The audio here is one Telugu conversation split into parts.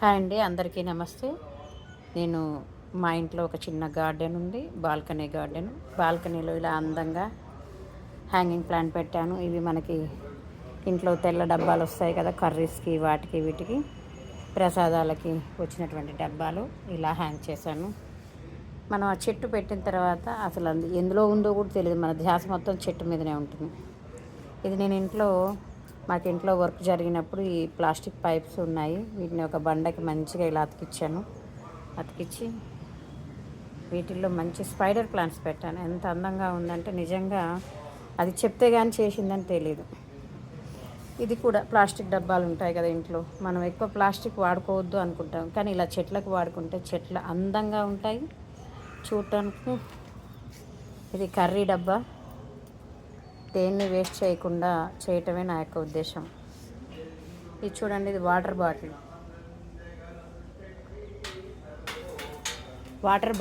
హాయ్ అండి, అందరికీ నమస్తే. నేను మా ఇంట్లో ఒక చిన్న గార్డెన్ ఉంది, బాల్కనీ గార్డెన్. బాల్కనీలో ఇలా అందంగా హ్యాంగింగ్ ప్లాంట్ పెట్టాను. ఇవి మనకి ఇంట్లో తెల్ల డబ్బాలు వస్తాయి కదా, కర్రీస్కి వాటికి వీటికి ప్రసాదాలకి వచ్చినటువంటి డబ్బాలు ఇలా హ్యాంగ్ చేశాను. మనం ఆ చెట్టు పెట్టిన తర్వాత అసలు ఎందులో ఉందో కూడా తెలియదు, మన ధ్యాస మొత్తం చెట్టు మీదనే ఉంటుంది. ఇది నేను మాకు ఇంట్లో వర్క్ జరిగినప్పుడు ఈ ప్లాస్టిక్ పైప్స్ ఉన్నాయి, వీటిని ఒక బండకి మంచిగా ఇలా అతికిచ్చి వీటిల్లో మంచి స్పైడర్ ప్లాంట్స్ పెట్టాను. ఎంత అందంగా ఉందంటే నిజంగా అది చెప్తే కానీ చేసిందని తెలియదు. ఇది కూడా ప్లాస్టిక్ డబ్బాలు ఉంటాయి కదా ఇంట్లో, మనం ఎక్కువ ప్లాస్టిక్ వాడుకోవద్దు అనుకుంటాం, కానీ ఇలా చెట్లకు వాడుకుంటే చెట్లు అందంగా ఉంటాయి చూడటానికి. ఇది కర్రీ డబ్బా, దేన్ని వేస్ట్ చేయకుండా చేయటమే నా యొక్క ఉద్దేశం. ఇది చూడండి, ఇది వాటర్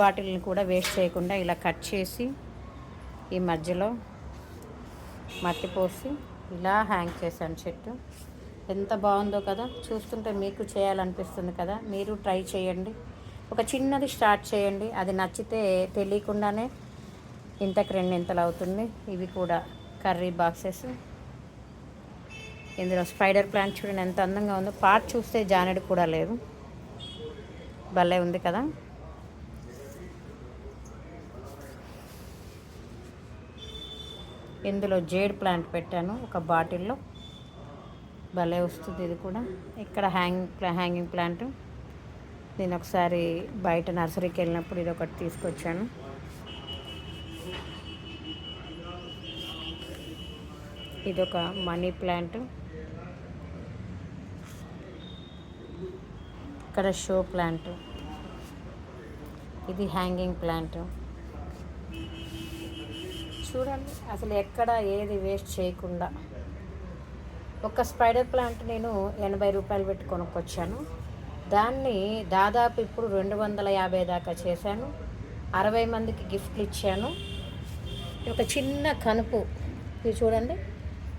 బాటిల్ని కూడా వేస్ట్ చేయకుండా ఇలా కట్ చేసి ఈ మధ్యలో మట్టి పోసి ఇలా హ్యాంగ్ చేశాను. చెట్టు ఎంత బాగుందో కదా, చూస్తుంటే మీకు చేయాలనిపిస్తుంది కదా. మీరు ట్రై చేయండి, ఒక చిన్నది స్టార్ట్ చేయండి. అది నచ్చితే తెలియకుండానే ఇంతకు రెండింతలు అవుతుంది. ఇవి కూడా కర్రీ బాక్సెస్. ఇందులో స్పైడర్ ప్లాంట్ చూడండి ఎంత అందంగా ఉందో. పార్ట్ చూస్తే జానెడు కూడా లేదు, భలే ఉంది కదా. ఇందులో జేడ్ ప్లాంట్ పెట్టాను ఒక బాటిల్లో, భలే వస్తుంది ఇది కూడా. ఇక్కడ హ్యాంగింగ్ ప్లాంట్, నేను ఒకసారి బయట నర్సరీకి వెళ్ళినప్పుడు ఇది ఒకటి తీసుకొచ్చాను. ఇదొక మనీ ప్లాంట్. ఇక్కడ షో ప్లాంట్, ఇది హ్యాంగింగ్ ప్లాంట్. చూడండి అసలు ఎక్కడ ఏది వేస్ట్ చేయకుండా. ఒక స్పైడర్ ప్లాంట్ నేను 80 రూపాయలు పెట్టి కొనుక్కొచ్చాను. దాన్ని దాదాపు ఇప్పుడు 250 దాకా చేశాను. 60 మందికి గిఫ్ట్లు ఇచ్చాను. ఒక చిన్న కనుపు, ఇది చూడండి,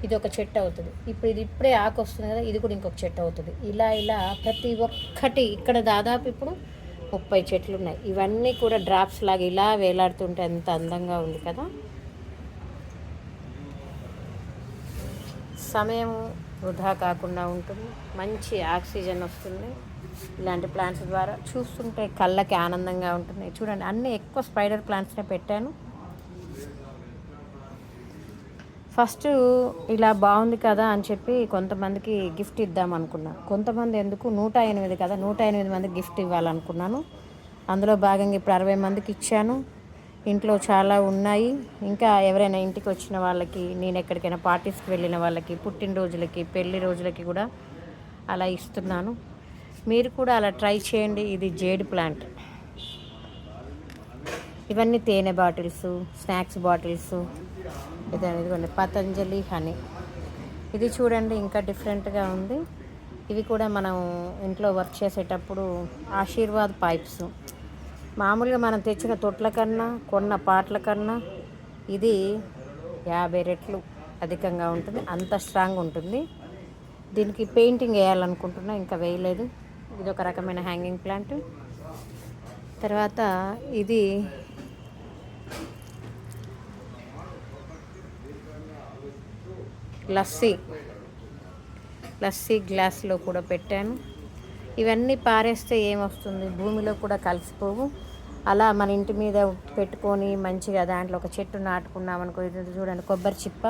ఇది ఒక చెట్టు అవుతుంది. ఇప్పుడు ఇది ఇప్పుడే ఆకు వస్తుంది కదా, ఇది కూడా ఇంకొక చెట్టు అవుతుంది. ఇలా ఇలా ప్రతి ఒక్కటి ఇక్కడ దాదాపు ఇప్పుడు 30 చెట్లు ఉన్నాయి. ఇవన్నీ కూడా డ్రాప్స్ లాగా ఇలా వేలాడుతుంటే ఎంత అందంగా ఉంది కదా. సమయం వృధా కాకుండా ఉంటుంది, మంచి ఆక్సిజన్ వస్తుంది ఇలాంటి ప్లాంట్స్ ద్వారా. చూస్తుంటే కళ్ళకి ఆనందంగా ఉంటుంది. చూడండి అన్నీ ఎక్కువ స్పైడర్ ప్లాంట్స్నే పెట్టాను. ఫస్ట్ ఇలా బాగుంది కదా అని చెప్పి కొంతమందికి గిఫ్ట్ ఇద్దాం అనుకున్నాను. కొంతమంది ఎందుకు, 108 కదా, 108 మందికి గిఫ్ట్ ఇవ్వాలనుకున్నాను. అందులో భాగంగా ఇప్పుడు 60 మందికి ఇచ్చాను. ఇంట్లో చాలా ఉన్నాయి. ఇంకా ఎవరైనా ఇంటికి వచ్చిన వాళ్ళకి, నేను ఎక్కడికైనా పార్టీస్కి వెళ్ళిన వాళ్ళకి, పుట్టినరోజులకి, పెళ్లి రోజులకి కూడా అలా ఇస్తున్నాను. మీరు కూడా అలా ట్రై చేయండి. ఇది జేడ్ ప్లాంట్. ఇవన్నీ తేనె బాటిల్స్, స్నాక్స్ బాటిల్స్. ఇదిగోండి పతంజలి హనీ. ఇది చూడండి ఇంకా డిఫరెంట్గా ఉంది. ఇవి కూడా మనం ఇంట్లో వర్క్ చేసేటప్పుడు ఆశీర్వాద్ పైప్స్. మామూలుగా మనం తెచ్చిన తొట్ల కన్నా, కొన్న పాటల కన్నా ఇది 50 రెట్లు అధికంగా ఉంటుంది, అంత స్ట్రాంగ్ ఉంటుంది. దీనికి పెయింటింగ్ వేయాలనుకుంటున్నా, ఇంకా వేయలేదు. ఇది ఒక రకమైన హ్యాంగింగ్ ప్లాంట్. తర్వాత ఇది లస్సీ గ్లాస్లో కూడా పెట్టాను. ఇవన్నీ పారేస్తే ఏమొస్తుంది, భూమిలో కూడా కలిసిపోవు. అలా మన ఇంటి మీద పెట్టుకొని మంచిగా దాంట్లో ఒక చెట్టు నాటుకున్నామనుకో. ఇది చూడండి కొబ్బరి చిప్ప.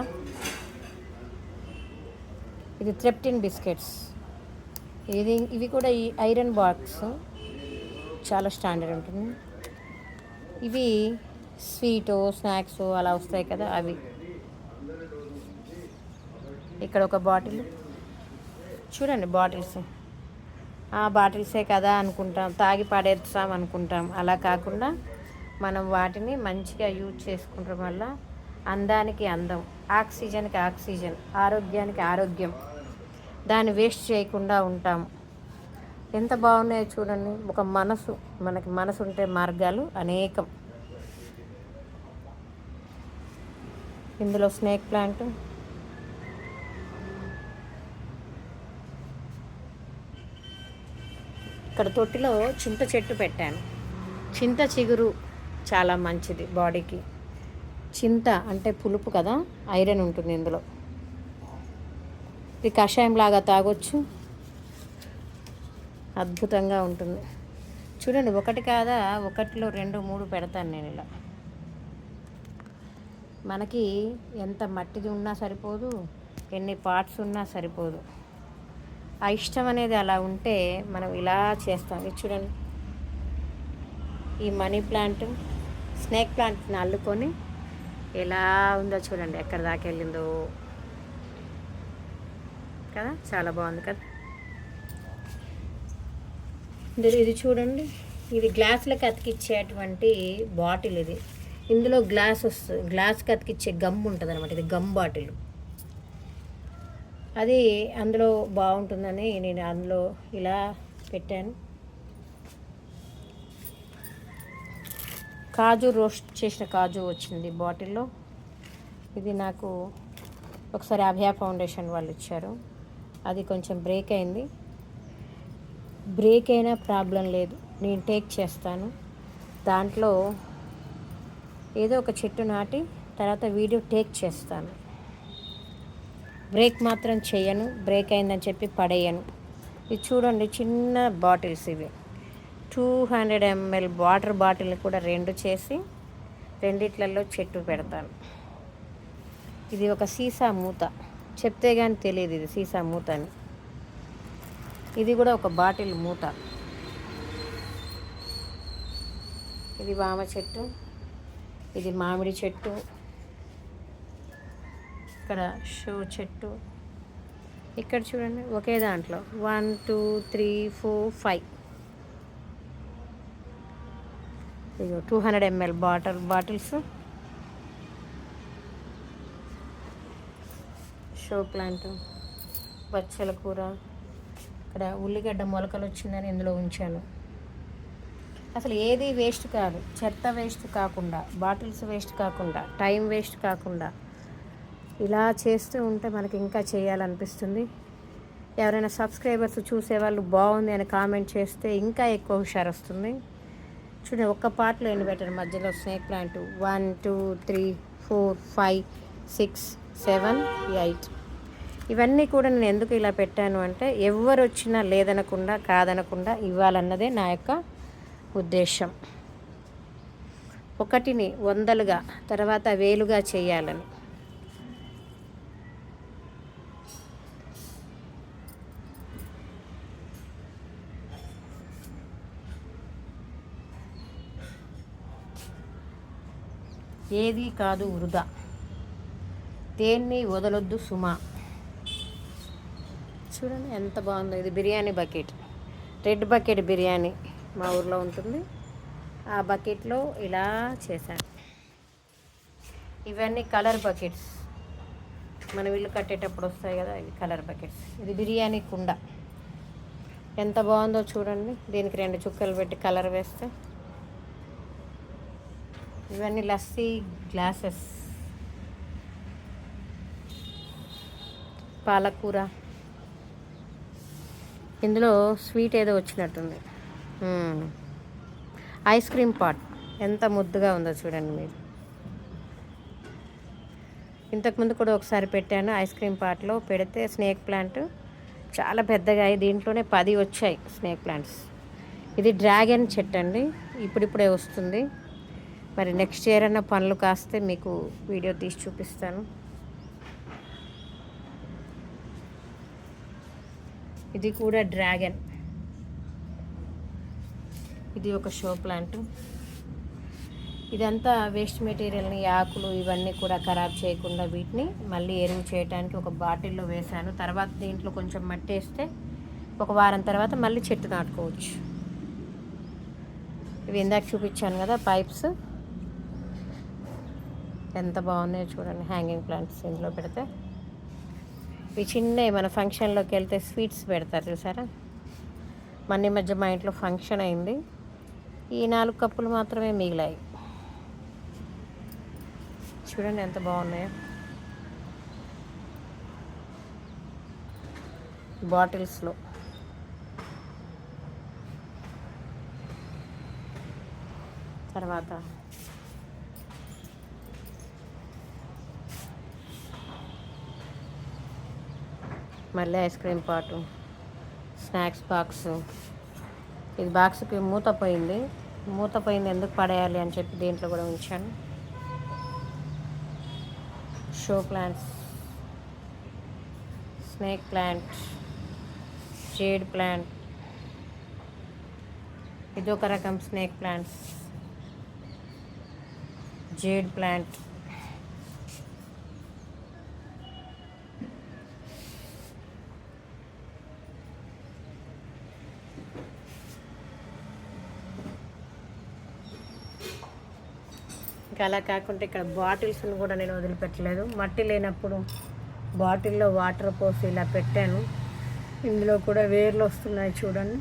ఇది త్రెప్టిన్ బిస్కెట్స్. ఇవి కూడా ఈ ఐరన్ బాక్స్ చాలా స్టాండర్డ్ ఉంటుంది. ఇవి స్వీటో స్నాక్స్ అలా వస్తాయి కదా అవి. ఇక్కడ ఒక బాటిల్ చూడండి, బాటిల్స్. బాటిల్సే కదా అనుకుంటాం, తాగి పడేస్తాం అనుకుంటాం. అలా కాకుండా మనం వాటిని మంచిగా యూజ్ చేసుకోవడం వల్ల అందానికి అందం, ఆక్సిజన్కి ఆక్సిజన్, ఆరోగ్యానికి ఆరోగ్యం. దాన్ని వేస్ట్ చేయకుండా ఉంటాము. ఎంత బాగున్నాయో చూడండి. ఒక మనకి మనసు ఉంటే మార్గాలు అనేకం. ఇందులో స్నేక్ ప్లాంట్, ఇక్కడ తొట్టిలో చింత చెట్టు పెట్టాను. చింత చిగురు చాలా మంచిది బాడీకి. చింత అంటే పులుపు కదా, ఐరన్ ఉంటుంది ఇందులో. ఇది కషాయం లాగా తాగొచ్చు, అద్భుతంగా ఉంటుంది. చూడండి, ఒకటి కాదా, ఒకటిలో 2, 3 పెడతాను నేను ఇలా. మనకి ఎంత మట్టిది ఉన్నా సరిపోదు, ఎన్ని పార్ట్స్ ఉన్నా సరిపోదు. ఆ ఇష్టం అనేది అలా ఉంటే మనం ఇలా చేస్తాం. ఇది చూడండి, ఈ మనీ ప్లాంట్, స్నేక్ ప్లాంట్ని అల్లుకొని ఎలా ఉందో చూడండి, ఎక్కడ దాకా వెళ్ళిందో కదా, చాలా బాగుంది కదా. ఇది చూడండి, ఇది గ్లాసులకు అతికిచ్చేటువంటి బాటిల్. ఇది ఇందులో గ్లాస్ వస్తుంది, గ్లాస్కి అతికిచ్చే గమ్ ఉంటుంది అనమాట. ఇది గమ్ బాటిల్. అది అందులో బాగుంటుందని నేను అందులో ఇలా పెట్టాను. కాజు, రోస్ట్ చేసిన కాజు వచ్చింది బాటిల్లో. ఇది నాకు ఒకసారి అభయ ఫౌండేషన్ వాళ్ళు ఇచ్చారు. అది కొంచెం బ్రేక్ అయింది. బ్రేక్ అయినా ప్రాబ్లం లేదు, నేను టేక్ చేస్తాను. దాంట్లో ఏదో ఒక చెట్టు నాటి తర్వాత వీడియో టేక్ చేస్తాను. బ్రేక్ మాత్రం చేయను, బ్రేక్ అయిందని చెప్పి పడేయను. ఇది చూడండి, చిన్న బాటిల్స్ ఇవి. 200 ml వాటర్ బాటిల్ కూడా 2 చేసి 2 చెట్టు పెడతాను. ఇది ఒక సీసా మూత, చెప్తే కానీ తెలియదు ఇది సీసా మూత అని. ఇది కూడా ఒక బాటిల్ మూత. ఇది వామ చెట్టు, ఇది మామిడి చెట్టు, ఇక్కడ షో చెట్టు. ఇక్కడ చూడండి, ఒకే దాంట్లో 1, 2, 3, 4, 5 ఇదిగో 200 ml బాటిల్స్. షో ప్లాంట్, బచ్చల కూర. ఇక్కడ ఉల్లిగడ్డ మొలకలు వచ్చిందని ఇందులో ఉంచాను. అసలు ఏది వేస్ట్ కాదు, చెత్త వేస్ట్ కాకుండా, బాటిల్స్ వేస్ట్ కాకుండా, టైం వేస్ట్ కాకుండా ఇలా చేస్తూ ఉంటే మనకి ఇంకా చేయాలనిపిస్తుంది. ఎవరైనా సబ్స్క్రైబర్స్ చూసేవాళ్ళు బాగుంది అని కామెంట్ చేస్తే ఇంకా ఎక్కువ హుషారు వస్తుంది. చూడండి, ఒక్క పార్ట్లో ఎన్ని పెట్టారు. మధ్యలో స్నేక్ ప్లాంట్ 1, 2, 3, 4, 5, 6, 7, 8. ఇవన్నీ కూడా నేను ఎందుకు ఇలా పెట్టాను అంటే, ఎవరు వచ్చినా లేదనకుండా కాదనకుండా ఇవ్వాలన్నదే నా యొక్క ఉద్దేశం. ఒకటిని 100లుగా తర్వాత 1000గా చేయాలని. ఏది కాదు వృధా, దేన్ని వదలొద్దు సుమా. చూడండి ఎంత బాగుందో. ఇది biryani bucket, red bucket biryani మా ఊర్లో ఉంటుంది. ఆ బకెట్లో ఇలా చేశాను. ఇవన్నీ కలర్ బకెట్స్, మనం ఇల్లు కట్టేటప్పుడు వస్తాయి కదా, ఇవి కలర్ బకెట్స్. ఇది బిర్యానీ కుండ, ఎంత బాగుందో చూడండి. దీనికి 2 చుక్కలు పెట్టి కలర్ వేస్తే. ఇవన్నీ లస్సీ గ్లాసెస్, పాలకూర. ఇందులో స్వీట్ ఏదో వచ్చినట్టుంది. ఐస్ క్రీమ్ పాట్ ఎంత ముద్దుగా ఉందో చూడండి మీరు. ఇంతకుముందు కూడా ఒకసారి పెట్టాను ఐస్ క్రీమ్ పాట్లో పెడితే. స్నేక్ ప్లాంట్ చాలా పెద్దగా అయ్యి దీంట్లోనే 10 వచ్చాయి స్నేక్ ప్లాంట్స్. ఇది డ్రాగన్ చెట్టు అండి, ఇప్పుడిప్పుడే వస్తుంది. మరి నెక్స్ట్ ఇయర్ అన్న పనులు కాస్తే మీకు వీడియో తీసి చూపిస్తాను. ఇది కూడా డ్రాగన్. ఇది ఒక షో ప్లాంట్. ఇదంతా వేస్ట్ మెటీరియల్ని, ఆకులు ఇవన్నీ కూడా ఖరాబ్ చేయకుండా వీటిని మళ్ళీ ఎరువు చేయడానికి ఒక బాటిల్లో వేశాను. తర్వాత దీంట్లో కొంచెం మట్టి వేస్తే ఒక వారం తర్వాత మళ్ళీ చెట్టు నాటుకోవచ్చు. ఇవి ఇందాక చూపించాను కదా పైప్స్, ఎంత బాగున్నాయో చూడండి. హ్యాంగింగ్ ప్లాంట్స్ ఇందులో పెడితే ఇవి చిన్నవి, మన ఫంక్షన్లోకి వెళ్తే స్వీట్స్ పెడతారు చూసారా. మన మధ్య మా ఇంట్లో ఫంక్షన్ అయింది, ఈ 4 కప్పులు మాత్రమే మిగిలాయి. చూడండి ఎంత బాగున్నాయో. బాటిల్స్లో తర్వాత మళ్ళీ ఐస్ క్రీమ్ పాటు, స్నాక్స్ బాక్స్. ఇది బాక్స్కి మూత పోయింది ఎందుకు పడేయాలి అని చెప్పి దీంట్లో కూడా ఉంచాను. Show plants, snake plant, jade plant, ఇది ఒక రకం స్నేక్ ప్లాంట్స్, జేడ్ ప్లాంట్, ఇంకా అలా కాకుండా ఇక్కడ బాటిల్స్ని కూడా నేను వదిలిపెట్టలేదు. మట్టి లేనప్పుడు బాటిల్లో వాటర్ పోసి ఇలా పెట్టాను. ఇందులో కూడా వేర్లు వస్తున్నాయి చూడండి,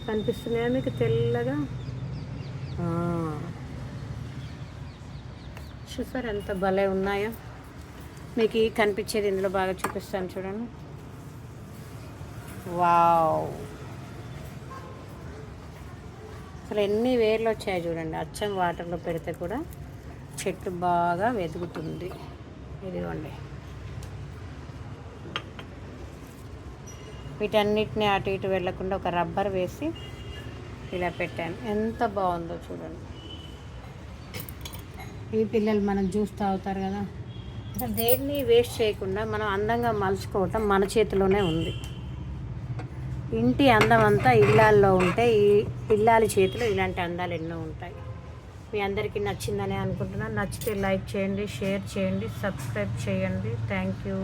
కనిపిస్తున్నాయా మీకు తెల్లగా? చూసారు ఎంత భలే ఉన్నాయో. మీకు కనిపించేది ఇందులో బాగా చూపిస్తాను చూడండి. వావ్, అసలు ఎన్ని వేర్లు వచ్చాయి చూడండి. అచ్చం వాటర్లో పెడితే కూడా చెట్టు బాగా వెతుకుతుంది. ఇదిగోండి, వీటన్నిటిని అటు ఇటు వెళ్ళకుండా ఒక రబ్బర్ వేసి ఇలా పెట్టాను. ఎంత బాగుందో చూడండి. ఈ పిల్లలు మనం జ్యూస్ తాగుతారు కదా, అసలు దేన్ని వేస్ట్ చేయకుండా మనం అందంగా మలుచుకోవటం మన చేతిలోనే ఉంది. ఇంటి అందం అంతా ఇళ్ళాల్లో ఉంటే ఈ ఇల్లాలి చేతిలో ఇలాంటి అందాలు ఎన్నో ఉంటాయి. మీ అందరికీ నచ్చిందని అనుకుంటున్నాను. నచ్చితే లైక్ చేయండి, షేర్ చేయండి, సబ్స్క్రైబ్ చేయండి. Thank you.